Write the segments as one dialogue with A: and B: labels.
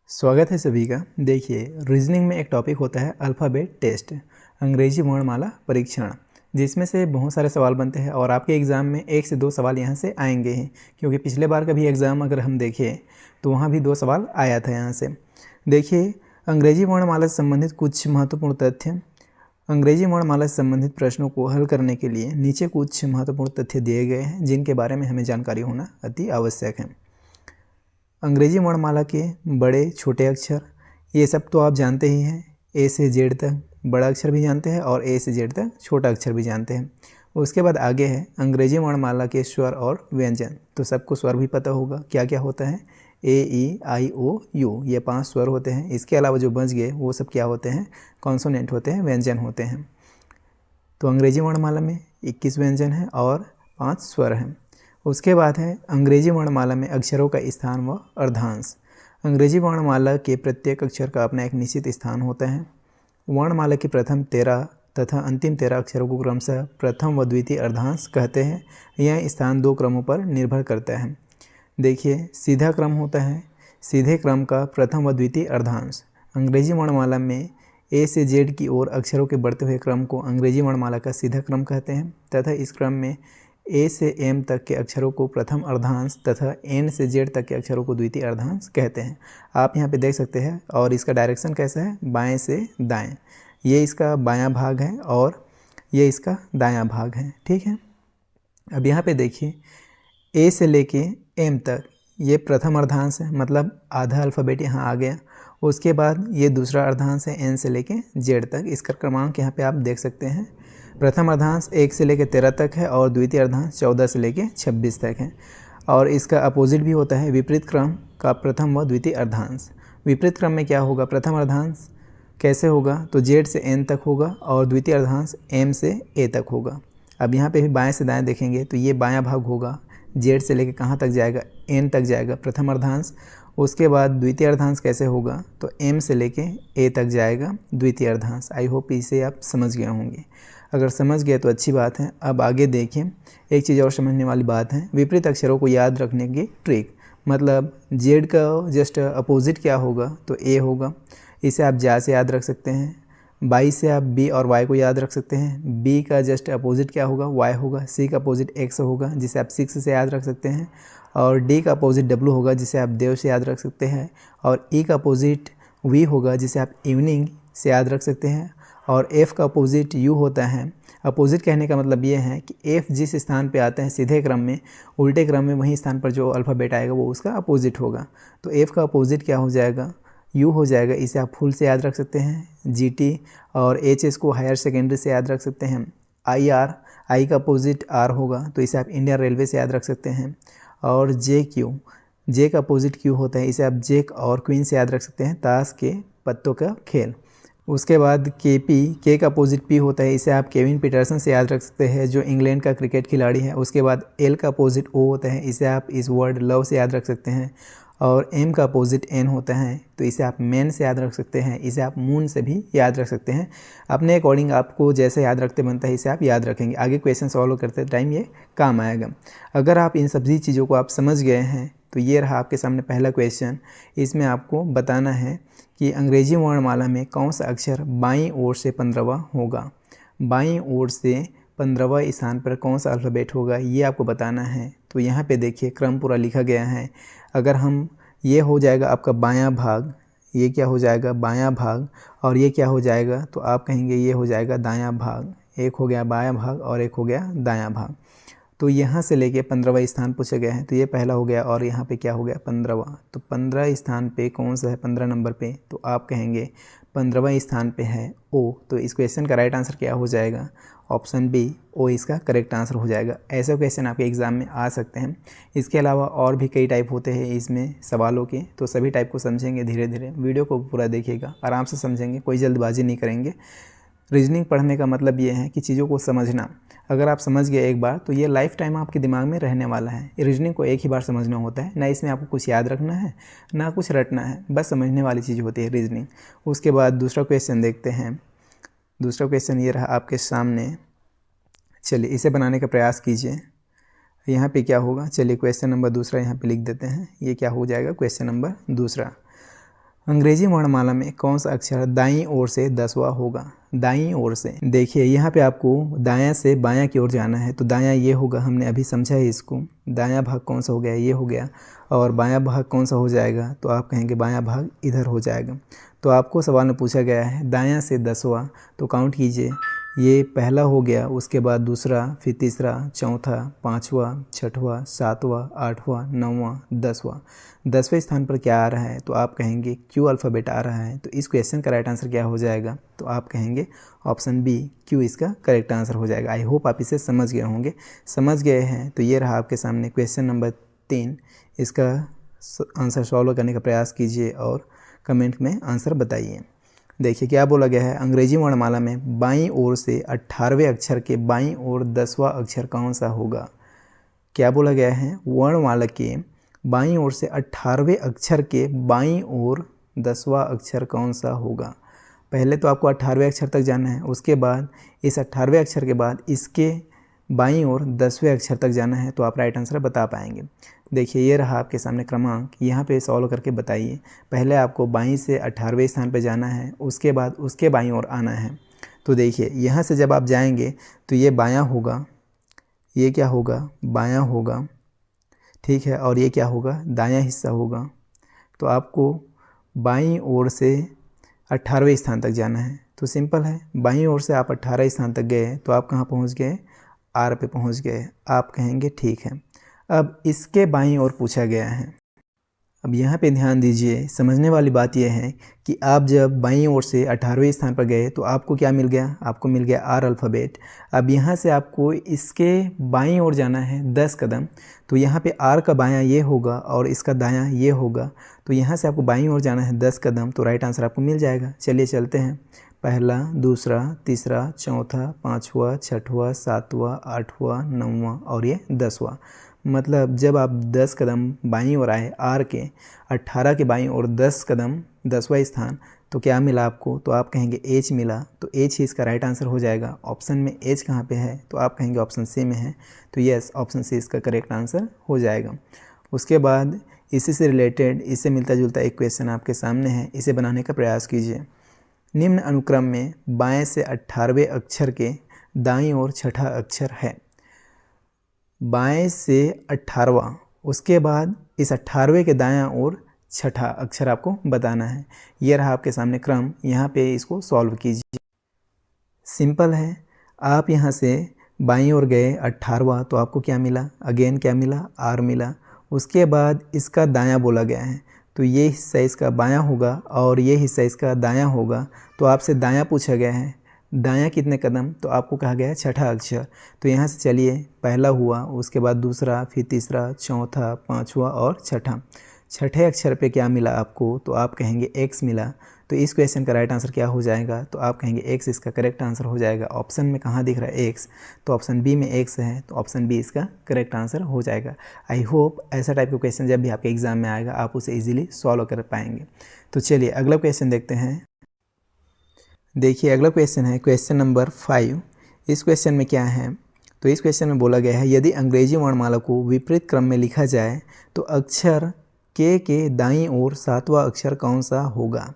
A: स्वागत है सभी का। देखिए, रीजनिंग में एक टॉपिक होता है अल्फ़ाबेट टेस्ट, अंग्रेजी वर्णमाला परीक्षण, जिसमें से बहुत सारे सवाल बनते हैं और आपके एग्ज़ाम में 1 से 2 सवाल यहाँ से आएंगे ही, क्योंकि पिछले बार का भी एग्ज़ाम अगर हम देखें तो वहाँ भी 2 सवाल आया था यहाँ से। देखिए, अंग्रेजी वर्णमाला से संबंधित कुछ महत्वपूर्ण तथ्य। अंग्रेजी वर्णमाला से संबंधित प्रश्नों को हल करने के लिए नीचे कुछ महत्वपूर्ण तथ्य दिए गए हैं, जिनके बारे में हमें जानकारी होना अति आवश्यक है। अंग्रेजी वर्णमाला के बड़े छोटे अक्षर, ये सब तो आप जानते ही हैं। ए से जेड तक बड़ा अक्षर भी जानते हैं और ए से जेड तक छोटा अक्षर भी जानते हैं। उसके बाद आगे है अंग्रेजी वर्णमाला के स्वर और व्यंजन। तो सबको स्वर भी पता होगा क्या क्या होता है। ए, ई, आई, ओ, यू, ये 5 स्वर होते हैं। इसके अलावा जो बच गए वो सब क्या होते हैं, कॉन्सोनेंट होते हैं, व्यंजन होते हैं। तो अंग्रेजी वर्णमाला में 21 व्यंजन हैं और 5 स्वर हैं। उसके बाद है अंग्रेजी वर्णमाला में अक्षरों का स्थान व अर्धांश। अंग्रेजी वर्णमाला के प्रत्येक अक्षर का अपना एक निश्चित स्थान होता है। वर्णमाला की प्रथम 13 तथा अंतिम 13 अक्षरों को क्रमशः प्रथम व द्वितीय अर्धांश कहते हैं। यह स्थान 2 क्रमों पर निर्भर करता है। देखिए, सीधा क्रम होता है, सीधे क्रम का प्रथम व द्वितीय अर्धांश। अंग्रेजी वर्णमाला में ए से जेड की ओर अक्षरों के बढ़ते हुए क्रम को अंग्रेजी वर्णमाला का सीधा क्रम कहते हैं तथा इस क्रम में ए से एम तक के अक्षरों को प्रथम अर्धांश तथा एन से जेड तक के अक्षरों को द्वितीय अर्धांश कहते हैं। आप यहाँ पे देख सकते हैं। और इसका डायरेक्शन कैसा है, बाएं से दाएं। ये इसका बायां भाग है और ये इसका दायां भाग है। ठीक है। अब यहाँ पे देखिए, ए से लेके एम तक ये प्रथम अर्धांश है, मतलब आधा अल्फ़ाबेट यहाँ आ गया। उसके बाद ये दूसरा अर्धांश है एन से लेके जेड तक। इसका क्रमांक यहाँ पे आप देख सकते हैं। प्रथम अर्धांश 1 से लेकर 13 तक है और द्वितीय अर्धांश 14 से लेकर 26 तक है। और इसका अपोजिट भी होता है, विपरीत क्रम का प्रथम व द्वितीय अर्धांश। विपरीत क्रम में क्या होगा, प्रथम अर्धांश कैसे होगा, तो जेड से एन तक होगा और द्वितीय अर्धांश एम से ए तक होगा। अब यहाँ पे भी बाएं से दाएं देखेंगे तो ये बायां भाग होगा, जेड से लेकर कहाँ तक जाएगा, एन तक जाएगा प्रथम अर्धांश। उसके बाद द्वितीय अर्धांश कैसे होगा, तो एम से लेके ए तक जाएगा द्वितीय अर्धांश। आई होप इसे आप समझ गए होंगे। अगर समझ गए तो अच्छी बात है। अब आगे देखिए, एक चीज़ और समझने वाली बात है, विपरीत अक्षरों को याद रखने की ट्रिक। मतलब जेड का जस्ट अपोजिट क्या होगा, तो ए होगा। इसे आप जा से याद रख सकते हैं। 22 से आप बी और वाई को याद रख सकते हैं। बी का जस्ट अपोजिट क्या होगा, वाई होगा। सी का अपोजिट एक्स होगा, जिसे आप 6 से याद रख सकते हैं। और डी का अपोजिट डब्लू होगा, जिसे आप देव से याद रख सकते हैं। और ई का अपोजिट वी होगा, जिसे आप इवनिंग से याद रख सकते हैं। और एफ़ का अपोजिट यू होता है। अपोजिट कहने का मतलब ये है कि एफ़ जिस स्थान पे आते हैं सीधे क्रम में, उल्टे क्रम में वही स्थान पर जो अल्फ़ाबेट आएगा वो उसका अपोजिट होगा। तो एफ़ का अपोजिट क्या हो जाएगा, यू हो जाएगा। इसे आप फुल से याद रख सकते हैं, जीटी। और एचएस को हायर सेकेंडरी से याद रख सकते हैं। आई का अपोजिट आर होगा, तो इसे आप इंडियन रेलवे से याद रख सकते हैं। और जे का अपोजिट क्यू होता है, इसे आप जेक और क्वीन से याद रख सकते हैं, ताश के पत्तों का खेल। उसके बाद के का अपोजिट पी होता है, इसे आप केविन पीटरसन से याद रख सकते हैं, जो इंग्लैंड का क्रिकेट खिलाड़ी है। उसके बाद एल का अपोजिट ओ होता है, इसे आप इस वर्ड लव से याद रख सकते हैं। और एम का अपोजिट एन होता है, तो इसे आप मैन से याद रख सकते हैं। इसे आप मून से भी याद रख सकते हैं। अपने अकॉर्डिंग आपको जैसे याद रखते बनता है इसे आप याद रखेंगे। आगे क्वेश्चन सॉल्व करते टाइम ये काम आएगा। अगर आप इन सभी चीज़ों को आप समझ गए हैं तो ये रहा आपके सामने पहला क्वेश्चन। इसमें आपको बताना है कि अंग्रेजी वर्णमाला में कौन सा अक्षर बाईं ओर से 15वां होगा। बाईं ओर से 15वां स्थान पर कौन सा अल्फ़ाबेट होगा, ये आपको बताना है। तो यहाँ पे देखिए क्रम पूरा लिखा गया है। अगर हम, ये हो जाएगा आपका बायां भाग, ये क्या हो जाएगा, बायां भाग। और ये क्या हो जाएगा, तो आप कहेंगे ये हो जाएगा दायां भाग। एक हो गया बायां भाग और एक हो गया दायां भाग। तो यहाँ से लेके 15वां स्थान पूछा गया है, तो ये पहला हो गया। और यहाँ पे क्या हो गया, 15वां। तो 15 स्थान पे कौन सा है, 15 नंबर पे, तो आप कहेंगे 15वां स्थान पे है ओ। तो इस क्वेश्चन का राइट आंसर क्या हो जाएगा, ऑप्शन बी, ओ इसका करेक्ट आंसर हो जाएगा। ऐसे क्वेश्चन आपके एग्ज़ाम में आ सकते हैं। इसके अलावा और भी कई टाइप होते हैं इसमें सवालों के, तो सभी टाइप को समझेंगे धीरे धीरे। वीडियो को पूरा देखिएगा, आराम से समझेंगे, कोई जल्दबाजी नहीं करेंगे। रीजनिंग पढ़ने का मतलब ये है कि चीज़ों को समझना। अगर आप समझ गए एक बार तो ये लाइफ टाइम आपके दिमाग में रहने वाला है। रीजनिंग को एक ही बार समझना होता है, ना इसमें आपको कुछ याद रखना है ना कुछ रटना है, बस समझने वाली चीज़ होती है रीजनिंग। उसके बाद दूसरा क्वेश्चन देखते हैं। दूसरा क्वेश्चन ये रहा आपके सामने। चलिए इसे बनाने का प्रयास कीजिए। यहाँ पे क्या होगा, चलिए क्वेश्चन नंबर दूसरा यहाँ पे लिख देते हैं। ये क्या हो जाएगा, क्वेश्चन नंबर दूसरा। अंग्रेजी वर्णमाला में कौन सा अक्षर दाईं ओर से 10वां होगा? दाईं ओर से देखिए यहाँ पे आपको दायां से बायां की ओर जाना है, तो दायां ये होगा, हमने अभी समझा है इसको। दायां भाग कौन सा हो गया? ये हो गया। और बायां भाग कौन सा हो जाएगा? तो आप कहेंगे बायां भाग इधर हो जाएगा। तो आपको सवाल में पूछा गया है दायां से 10वां, तो काउंट कीजिए। ये पहला हो गया, उसके बाद दूसरा, फिर तीसरा, चौथा, पाँचवा, छठवां, सातवां, आठवां, नौवां, 10वां। 10वें स्थान पर क्या आ रहा है? तो आप कहेंगे क्यू अल्फ़ाबेट आ रहा है। तो इस क्वेश्चन का राइट आंसर क्या हो जाएगा? तो आप कहेंगे ऑप्शन बी, क्यू इसका करेक्ट आंसर हो जाएगा। आई होप आप इसे समझ गए होंगे। समझ गए हैं तो ये रहा आपके सामने क्वेश्चन नंबर 3। इसका आंसर सॉल्व करने का प्रयास कीजिए और कमेंट में आंसर बताइए। देखिए क्या बोला गया है, अंग्रेजी वर्णमाला में बाईं ओर से 18वें अक्षर के बाईं ओर 10वां अक्षर कौन सा होगा? क्या बोला गया है, वर्णमाला के बाईं ओर से 18वें अक्षर के बाईं ओर 10वां अक्षर कौन सा होगा? पहले तो आपको 18वें अक्षर तक जाना है, उसके बाद इस 18वें अक्षर के बाद इसके बाईं ओर 10वें अक्षर तक जाना है, तो आप राइट आंसर बता पाएंगे। देखिए ये रहा आपके सामने क्रमांक, यहाँ पे सॉल्व करके बताइए। पहले आपको बाईं से 18वें स्थान पे जाना है, उसके बाद उसके बाईं ओर आना है। तो देखिए यहाँ से जब आप जाएंगे तो ये बायां होगा, ये क्या होगा? बायां होगा, ठीक है। और ये क्या होगा? दायां हिस्सा होगा। तो आपको बाईं ओर से 18वें स्थान तक जाना है। तो सिंपल है, बाईं ओर से आप 18 स्थान तक गए तो आप कहाँ पहुँच गए? आर पे पहुँच गए। आप कहेंगे ठीक है। अब इसके बाईं ओर पूछा गया है। अब यहाँ पे ध्यान दीजिए, समझने वाली बात यह है कि आप जब बाईं ओर से 18वें स्थान पर गए तो आपको क्या मिल गया? आपको मिल गया आर अल्फ़ाबेट। अब यहाँ से आपको इसके बाईं ओर जाना है 10 कदम। तो यहाँ पे आर का बायां ये होगा और इसका दायां ये होगा। तो यहाँ से आपको बाईं ओर जाना है 10 कदम, तो राइट आंसर आपको मिल जाएगा। चलिए चलते हैं। पहला, दूसरा, तीसरा, चौथा, पाँचवा, छठवां, सातवां, आठवां, नौवां और ये 10वां। मतलब जब आप 10 कदम बाईं ओर आए आर के, 18 के बाईं ओर 10 कदम 10वां स्थान, तो क्या मिला आपको? तो आप कहेंगे एच मिला। तो एच ही इसका राइट आंसर हो जाएगा। ऑप्शन में एच कहाँ पे है? तो आप कहेंगे ऑप्शन सी में है। तो यस, ऑप्शन सी इसका करेक्ट आंसर हो जाएगा। उसके बाद इसी से रिलेटेड, इससे मिलता जुलता एक क्वेश्चन आपके सामने है, इसे बनाने का प्रयास कीजिए। निम्न अनुक्रम में बाएं से 18वें अक्षर के दाईं ओर छठा अक्षर है। बाएं से 18वां, उसके बाद इस 18वें के दायां ओर छठा अक्षर आपको बताना है। यह रहा आपके सामने क्रम, यहाँ पे इसको सॉल्व कीजिए। सिंपल है, आप यहाँ से बाईं ओर गए 18वां, तो आपको क्या मिला? अगेन क्या मिला? आर मिला। उसके बाद इसका दायां बोला गया है, तो ये हिस्सा इसका बायां होगा और ये हिस्सा इसका दायां होगा। तो आपसे दायां पूछा गया है, दायां कितने कदम? तो आपको कहा गया है छठा अक्षर। तो यहाँ से चलिए, पहला हुआ, उसके बाद दूसरा, फिर तीसरा, चौथा, पाँचवा और छठा। छठे अक्षर पे क्या मिला आपको? तो आप कहेंगे एक्स मिला। तो इस क्वेश्चन का राइट आंसर क्या हो जाएगा? तो आप कहेंगे एक्स इसका करेक्ट आंसर हो जाएगा। ऑप्शन में कहाँ दिख रहा है एक्स? तो ऑप्शन बी में एक्स है, तो ऑप्शन बी इसका करेक्ट आंसर हो जाएगा। आई होप ऐसा टाइप का क्वेश्चन जब भी आपके एग्जाम में आएगा आप उसे ईजिली सॉल्व कर पाएंगे। तो चलिए अगला क्वेश्चन देखते हैं। देखिए अगला क्वेश्चन है क्वेश्चन नंबर 5। इस क्वेश्चन में क्या है? तो इस क्वेश्चन में बोला गया है, यदि अंग्रेजी वर्णमाला को विपरीत क्रम में लिखा जाए तो अक्षर के दाईं ओर 7वां अक्षर कौन सा होगा?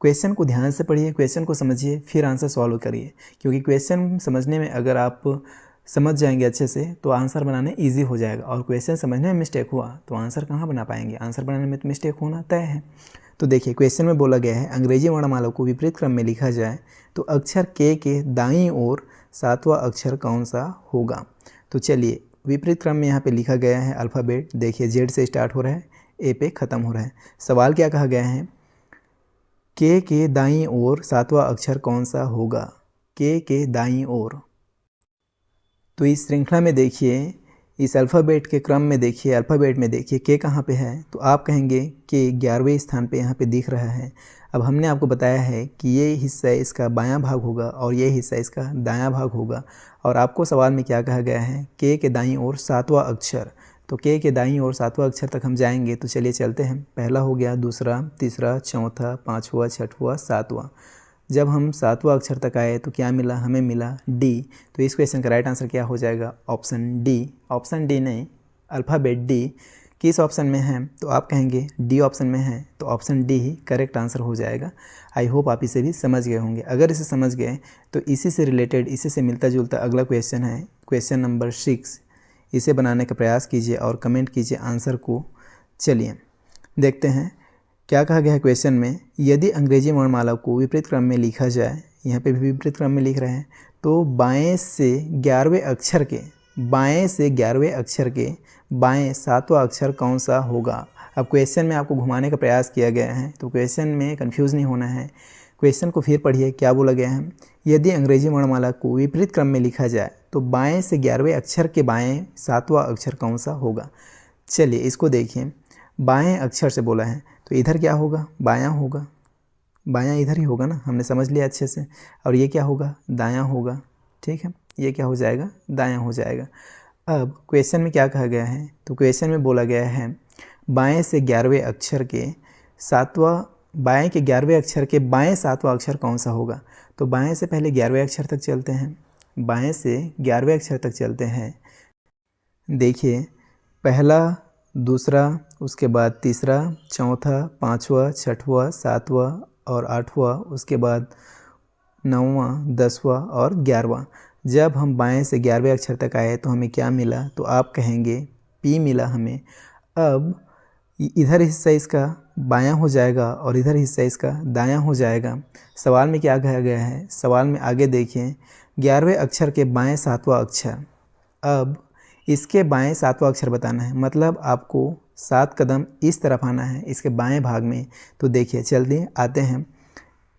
A: क्वेश्चन को ध्यान से पढ़िए, क्वेश्चन को समझिए, फिर आंसर सॉल्व करिए। क्योंकि क्वेश्चन समझने में अगर आप समझ जाएंगे अच्छे से तो आंसर बनाने ईजी हो जाएगा, और क्वेश्चन समझने में मिस्टेक हुआ तो आंसर कहाँ बना पाएंगे? आंसर बनाने में तो मिस्टेक होना तय है। तो देखिए क्वेश्चन में बोला गया है, अंग्रेजी वर्णमाला को विपरीत क्रम में लिखा जाए तो अक्षर के दाईं ओर 7वां अक्षर कौन सा होगा? तो चलिए विपरीत क्रम में यहाँ पे लिखा गया है अल्फ़ाबेट। देखिए जेड से स्टार्ट हो रहा है, ए पे ख़त्म हो रहा है। सवाल क्या कहा गया है? के दाईं ओर 7वां अक्षर कौन सा होगा? के दाईं ओर। तो इस श्रृंखला में देखिए, इस अल्फ़ाबेट के क्रम में देखिए, अल्फ़ाबेट में देखिए के कहाँ पे है? तो आप कहेंगे कि 11वें स्थान पे यहाँ पे दिख रहा है। अब हमने आपको बताया है कि ये हिस्सा इसका बायां भाग होगा और ये हिस्सा इसका दायां भाग होगा। और आपको सवाल में क्या कहा गया है? के दाईं ओर 7वां अक्षर। तो के दाईं ओर 7वां अक्षर तक हम जाएंगे। तो चलिए चलते हैं। पहला हो गया, दूसरा, तीसरा, चौथा, पाँचवा, छठवां, सातवां। जब हम 7वां अक्षर तक आए तो क्या मिला? हमें मिला डी। तो इस क्वेश्चन का राइट आंसर क्या हो जाएगा? Option D. ऑप्शन डी नहीं, अल्फ़ाबेट डी। किस ऑप्शन में है, तो आप कहेंगे डी ऑप्शन में है, तो ऑप्शन डी ही करेक्ट आंसर हो जाएगा। आई होप आप इसे भी समझ गए होंगे। अगर इसे समझ गए तो इसी से रिलेटेड, इसी से मिलता जुलता अगला क्वेश्चन है क्वेश्चन नंबर 6। इसे बनाने का प्रयास कीजिए और कमेंट कीजिए आंसर को। चलिए देखते हैं क्या कहा गया है क्वेश्चन में। यदि अंग्रेजी वर्णमाला को विपरीत क्रम में लिखा जाए, यहाँ पे भी विपरीत क्रम में लिख रहे हैं, तो बाएं से 11वें अक्षर के बाएं 7वां अक्षर कौन सा होगा। अब क्वेश्चन में आपको घुमाने का प्रयास किया गया है, तो क्वेश्चन में कंफ्यूज नहीं होना है। क्वेश्चन को फिर पढ़िए, क्या बोला गया है। यदि अंग्रेजी वर्णमाला को विपरीत क्रम में लिखा जाए तो बाएं से 11वें अक्षर के बाएं 7वां अक्षर कौन सा होगा। चलिए इसको देखिए, बाएं अक्षर से बोला है तो इधर क्या होगा, बायां होगा। बायां इधर ही होगा ना, हमने समझ लिया अच्छे से। और ये क्या होगा, दायां होगा। ठीक है, ये क्या हो जाएगा, दायां हो जाएगा। अब क्वेश्चन में क्या कहा गया है, तो क्वेश्चन में बोला गया है बाएं से 11वें अक्षर के 7वां, बाएं के 11वें अक्षर के बाएं 7वां अक्षर कौन सा होगा। तो बाएं से पहले 11वें अक्षर तक चलते हैं, बाएं से 11वें अक्षर तक चलते हैं। देखिए पहला, दूसरा, उसके बाद तीसरा, चौथा, पाँचवा, छठवां, सातवां और आठवां, उसके बाद 9वां, 10वां और 11वां। जब हम बाएं से 11वें अक्षर तक आए तो हमें क्या मिला, तो आप कहेंगे पी मिला हमें। अब इधर हिस्सा इसका बायां हो जाएगा और इधर हिस्सा इसका दायां हो जाएगा। सवाल में क्या कहा गया है, सवाल में आगे देखिए, 11वें अक्षर के बाएं 7वां अक्षर। अब इसके बाएं 7वां अक्षर बताना है, मतलब आपको 7 कदम इस तरफ आना है इसके बाएं भाग में। तो देखिए जल्दी आते हैं,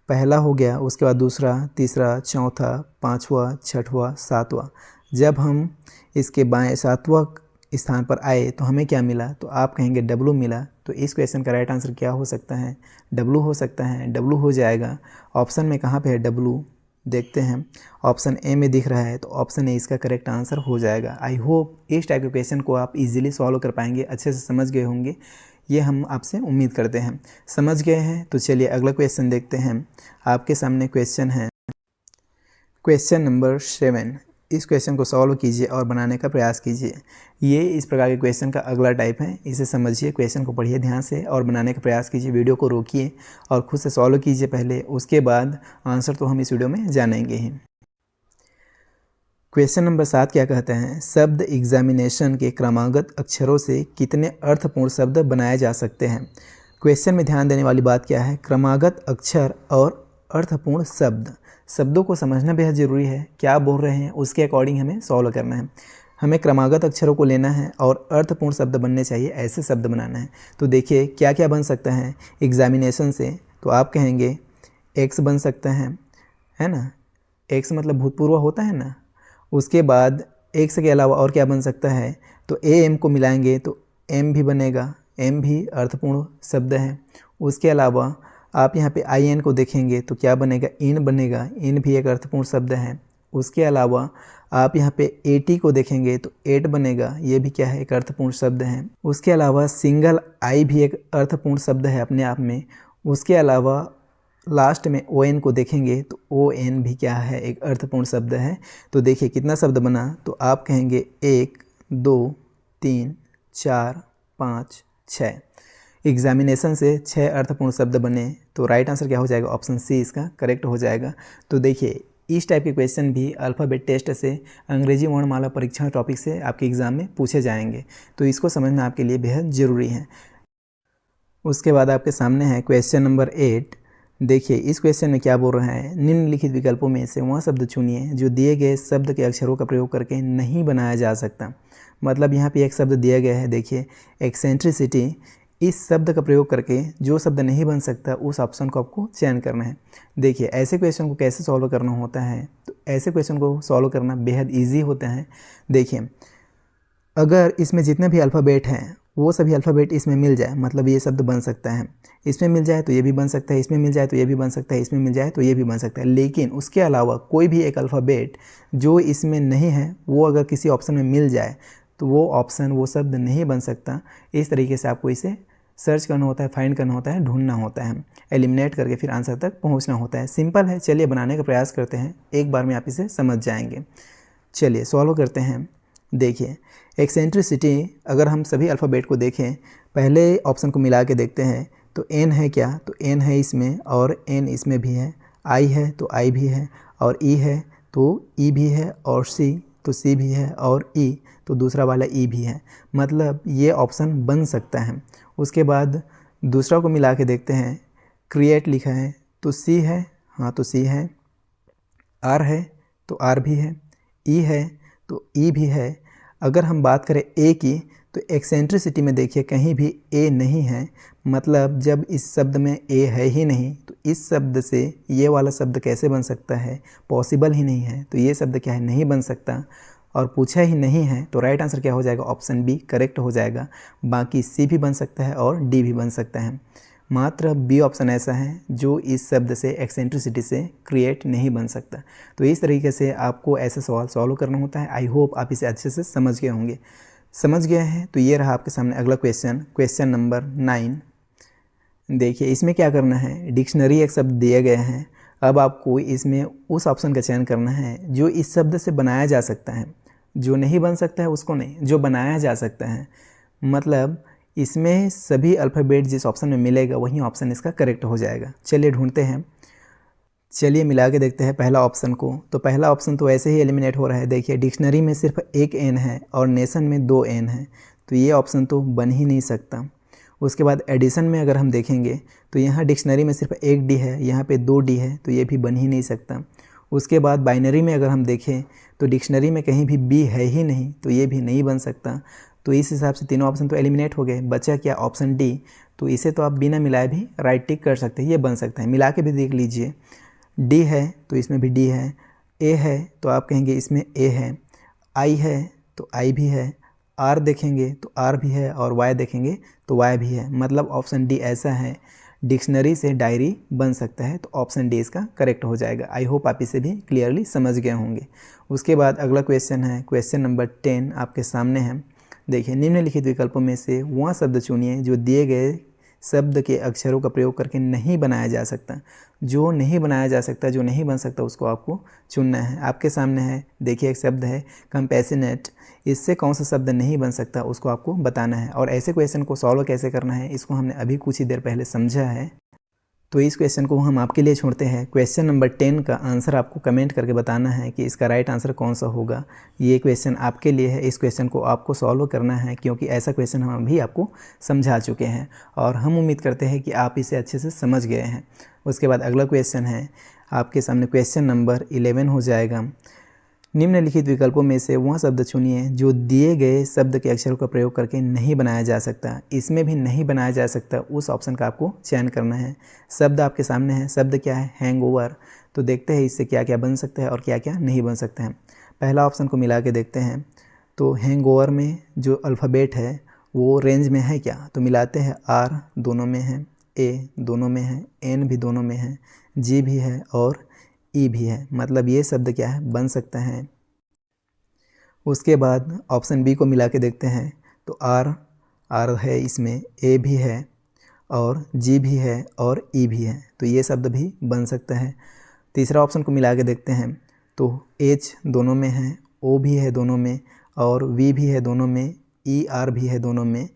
A: पहला हो गया, उसके बाद दूसरा, तीसरा, चौथा, पाँचवा, छठवां, सातवां। जब हम इसके बाएं 7वां स्थान पर आए तो हमें क्या मिला, तो आप कहेंगे डब्लू मिला। तो इस क्वेश्चन का राइट आंसर क्या हो सकता है, डब्लू हो सकता है। डब्लू हो जाएगा। ऑप्शन में कहाँ पे है डब्लू, देखते हैं। ऑप्शन ए में दिख रहा है, तो ऑप्शन ए इसका करेक्ट आंसर हो जाएगा। आई होप इस टाइप के क्वेश्चन को आप इजीली सॉल्व कर पाएंगे, अच्छे से समझ गए होंगे, ये हम आपसे उम्मीद करते हैं। समझ गए हैं तो चलिए अगला क्वेश्चन देखते हैं। आपके सामने क्वेश्चन है क्वेश्चन नंबर 7। इस क्वेश्चन को सॉल्व कीजिए और बनाने का प्रयास कीजिए। ये इस प्रकार के क्वेश्चन का अगला टाइप है, इसे समझिए, क्वेश्चन को पढ़िए ध्यान से और बनाने का प्रयास कीजिए। वीडियो को रोकिए और खुद से सॉल्व कीजिए पहले, उसके बाद आंसर तो हम इस वीडियो में जानेंगे ही। क्वेश्चन नंबर 7 क्या कहते हैं, शब्द एग्जामिनेशन के क्रमागत अक्षरों से कितने अर्थपूर्ण शब्द बनाए जा सकते हैं। क्वेश्चन में ध्यान देने वाली बात क्या है, क्रमागत अक्षर और अर्थपूर्ण शब्द। शब्दों को समझना बेहद ज़रूरी है, क्या बोल रहे हैं उसके अकॉर्डिंग हमें सॉल्व करना है। हमें क्रमागत अक्षरों को लेना है और अर्थपूर्ण शब्द बनने चाहिए, ऐसे शब्द बनाना है। तो देखिए क्या क्या बन सकता है एग्जामिनेशन से, तो आप कहेंगे एक्स बन सकता है ना, एक्स मतलब भूतपूर्व होता है ना। उसके बाद एक्स के अलावा और क्या बन सकता है, तो ए एम को मिलाएंगे तो एम भी बनेगा, एम भी अर्थपूर्ण शब्द है। उसके अलावा आप यहाँ पे आई एन को देखेंगे तो क्या बनेगा, इन बनेगा, इन भी एक अर्थपूर्ण शब्द है। उसके अलावा आप यहाँ पे एटी को देखेंगे तो एट बनेगा, ये भी क्या है, एक अर्थपूर्ण शब्द है। उसके अलावा सिंगल आई भी एक अर्थपूर्ण शब्द है अपने आप में। उसके अलावा लास्ट में ओ एन को देखेंगे तो ओ एन भी क्या है, एक अर्थपूर्ण शब्द है। तो देखिए कितना शब्द बना, तो आप कहेंगे 1 2 3 4 5 6। एग्जामिनेशन से 6 अर्थपूर्ण शब्द बने, तो राइट आंसर क्या हो जाएगा, ऑप्शन सी इसका करेक्ट हो जाएगा। तो देखिए इस टाइप के क्वेश्चन भी अल्फ़ाबेट टेस्ट से, अंग्रेजी वर्णमाला परीक्षण टॉपिक से आपके एग्ज़ाम में पूछे जाएंगे, तो इसको समझना आपके लिए बेहद ज़रूरी है। उसके बाद आपके सामने है क्वेश्चन नंबर 8। देखिए इस क्वेश्चन में क्या बोल रहा है, निम्नलिखित विकल्पों में से वह शब्द चुनिए जो दिए गए शब्द के अक्षरों का प्रयोग करके नहीं बनाया जा सकता। मतलब यहाँ पे एक शब्द दिया गया है, देखिए एक्सेंट्रिसिटी। इस शब्द का प्रयोग करके जो शब्द नहीं बन सकता उस ऑप्शन को आपको चयन करना है। देखिए ऐसे क्वेश्चन को कैसे सॉल्व करना होता है, तो ऐसे क्वेश्चन को सॉल्व करना बेहद ईजी होता है। देखिए अगर इसमें जितने भी अल्फ़ाबेट हैं वो सभी अल्फ़ाबेट इसमें मिल जाए, मतलब ये शब्द बन सकता है। इसमें मिल जाए तो ये भी बन सकता है, इसमें मिल जाए तो ये भी बन सकता है, इसमें मिल जाए तो ये भी बन सकता है। लेकिन उसके अलावा कोई भी एक अल्फ़ाबेट जो इसमें नहीं है वो अगर किसी ऑप्शन में मिल जाए तो वो ऑप्शन, वो शब्द नहीं बन सकता। इस तरीके से आपको इसे सर्च करना होता है, फाइंड करना होता है, ढूंढना होता है, एलिमिनेट करके फिर आंसर तक पहुंचना होता है। सिंपल है, चलिए बनाने का प्रयास करते हैं, एक बार में आप इसे समझ जाएंगे। चलिए सॉल्व करते हैं। देखिए एक्सेंट्रिसिटी, अगर हम सभी अल्फ़ाबेट को देखें, पहले ऑप्शन को मिला के देखते हैं तो एन है क्या, तो एन है इसमें और एन इसमें भी है, आई है तो आई भी है, और ई है तो ई भी है, और सी तो सी भी है, और ई तो दूसरा वाला ई भी है। मतलब ये ऑप्शन बन सकता है। उसके बाद दूसरा को मिला के देखते हैं, क्रिएट लिखा है तो सी है, हाँ तो सी है, आर है तो आर भी है, ई है तो ई भी है। अगर हम बात करें ए की, तो एक्सेंट्रिसिटी में देखिए कहीं भी ए नहीं है। मतलब जब इस शब्द में ए है ही नहीं तो इस शब्द से ये वाला शब्द कैसे बन सकता है, पॉसिबल ही नहीं है। तो ये शब्द क्या है, नहीं बन सकता, और पूछा ही नहीं है। तो राइट आंसर क्या हो जाएगा, ऑप्शन बी करेक्ट हो जाएगा। बाकी सी भी बन सकता है और डी भी बन सकता है, मात्र बी ऑप्शन ऐसा है जो इस शब्द से एक्सेंट्रिसिटी से क्रिएट नहीं बन सकता। तो इस तरीके से आपको ऐसे सवाल सॉल्व करना होता है। आई होप आप इसे अच्छे से समझ गए होंगे। समझ गए हैं तो ये रहा आपके सामने अगला क्वेश्चन, क्वेश्चन नंबर 9। देखिए इसमें क्या करना है, डिक्शनरी एक शब्द दिए गए हैं। अब आपको इसमें उस ऑप्शन का चयन करना है जो इस शब्द से बनाया जा सकता है। जो नहीं बन सकता है उसको नहीं, जो बनाया जा सकता है। मतलब इसमें सभी अल्फ़ाबेट जिस ऑप्शन में मिलेगा वही ऑप्शन इसका करेक्ट हो जाएगा। चलिए ढूंढते हैं, चलिए मिला के देखते हैं पहला ऑप्शन को। तो पहला ऑप्शन तो ऐसे ही एलिमिनेट हो रहा है। देखिए डिक्शनरी में सिर्फ एक एन है और नेशन में 2 एन है, तो ये ऑप्शन तो बन ही नहीं सकता। उसके बाद एडिशन में अगर हम देखेंगे तो यहाँ डिक्शनरी में सिर्फ एक डी है, यहाँ पे 2 डी है, तो ये भी बन ही नहीं सकता। उसके बाद बाइनरी में अगर हम देखें तो डिक्शनरी में कहीं भी बी है ही नहीं, तो ये भी नहीं बन सकता। तो इस हिसाब से तीनों ऑप्शन तो एलिमिनेट हो गए। बचा क्या, ऑप्शन डी। तो इसे तो आप बिना मिलाए भी राइट टिक कर सकते हैं, ये बन सकता है। मिला के भी देख लीजिए, डी है तो इसमें भी डी है, ए है तो आप कहेंगे इसमें ए है, आई है तो आई भी है, आर देखेंगे तो आर भी है, और वाई देखेंगे तो वाई भी है। मतलब ऑप्शन डी ऐसा है, डिक्शनरी से डायरी बन सकता है। तो ऑप्शन डी इसका करेक्ट हो जाएगा। आई होप आप इसे भी क्लियरली समझ गए होंगे। उसके बाद अगला क्वेश्चन है, क्वेश्चन नंबर 10 आपके सामने है। देखिए निम्नलिखित विकल्पों में से वह शब्द चुनिए जो दिए गए शब्द के अक्षरों का प्रयोग करके नहीं बनाया जा सकता। जो नहीं बनाया जा सकता, जो नहीं बन सकता, उसको आपको चुनना है। आपके सामने है, देखिए एक शब्द है कंपैशनेट। इससे कौन सा शब्द नहीं बन सकता उसको आपको बताना है। और ऐसे क्वेश्चन को सॉल्व कैसे करना है इसको हमने अभी कुछ ही देर पहले समझा है। तो इस क्वेश्चन को हम आपके लिए छोड़ते हैं। क्वेश्चन नंबर 10 का आंसर आपको कमेंट करके बताना है कि इसका राइट आंसर कौन सा होगा। ये क्वेश्चन आपके लिए है, इस क्वेश्चन को आपको सॉल्व करना है, क्योंकि ऐसा क्वेश्चन हम अभी आपको समझा चुके हैं और हम उम्मीद करते हैं कि आप इसे अच्छे से समझ गए हैं। उसके बाद अगला क्वेश्चन है आपके सामने, क्वेश्चन नंबर 11 हो जाएगा। निम्नलिखित विकल्पों में से वह शब्द चुनिए जो दिए गए शब्द के अक्षरों का प्रयोग करके नहीं बनाया जा सकता। इसमें भी नहीं बनाया जा सकता, उस ऑप्शन का आपको चयन करना है। शब्द आपके सामने है, शब्द क्या है, हैंगओवर। तो देखते हैं इससे क्या क्या बन सकता है और क्या क्या नहीं बन सकता है। पहला ऑप्शन को मिला के देखते हैं। तो हैंगओवर में जो अल्फ़ाबेट है वो रेंज में है क्या, तो मिलाते हैं। आर दोनों में है, ए दोनों में है, एन भी दोनों में है, जी भी है और ई भी है। मतलब ये शब्द क्या है, बन सकता है। उसके बाद ऑप्शन बी को मिला के देखते हैं। तो आर है, इसमें ए भी है और जी भी है और ई भी है, तो ये शब्द भी बन सकता है। तीसरा ऑप्शन को मिला के देखते हैं। तो एच दोनों में है, ओ भी है दोनों में और वी भी है दोनों में, ई आर भी है दोनों में,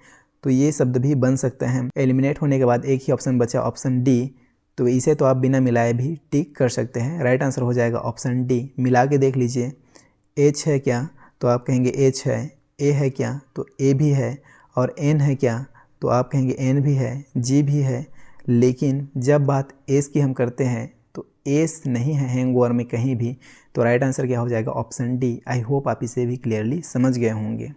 A: तो ये शब्द भी बन सकता है। एलिमिनेट होने के बाद एक ही ऑप्शन बचा, ऑप्शन डी। तो इसे तो आप बिना मिलाए भी टिक कर सकते हैं। राइट आंसर हो जाएगा ऑप्शन डी। मिला के देख लीजिए, एच है क्या, तो आप कहेंगे एच है, ए है क्या, तो ए भी है, और एन है क्या, तो आप कहेंगे एन भी है, जी भी है। लेकिन जब बात एस की हम करते हैं तो एस नहीं है हैंगओवर में कहीं भी। तो राइट आंसर क्या हो जाएगा, ऑप्शन डी। आई होप आप इसे भी क्लियरली समझ गए होंगे।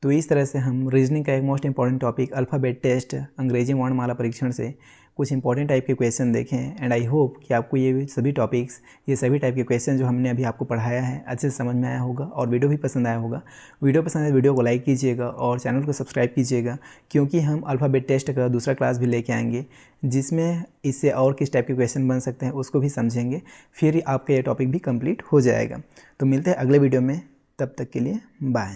A: तो इस तरह से हम रीजनिंग का एक most important topic alphabet test अंग्रेजी वर्णमाला परीक्षण से कुछ इंपॉर्टेंट टाइप के क्वेश्चन देखें। एंड आई होप कि आपको ये सभी टॉपिक्स, ये सभी टाइप के क्वेश्चन जो हमने अभी आपको पढ़ाया है अच्छे से समझ में आया होगा और वीडियो भी पसंद आया होगा। वीडियो पसंद आए वीडियो को लाइक कीजिएगा और चैनल को सब्सक्राइब कीजिएगा, क्योंकि हम अल्फ़ाबेट टेस्ट का दूसरा क्लास भी लेके आएंगे जिसमें इससे और किस टाइप के क्वेश्चन बन सकते हैं उसको भी समझेंगे। फिर आपका ये टॉपिक भी कंप्लीट हो जाएगा। तो मिलते हैं अगले वीडियो में, तब तक के लिए बाय।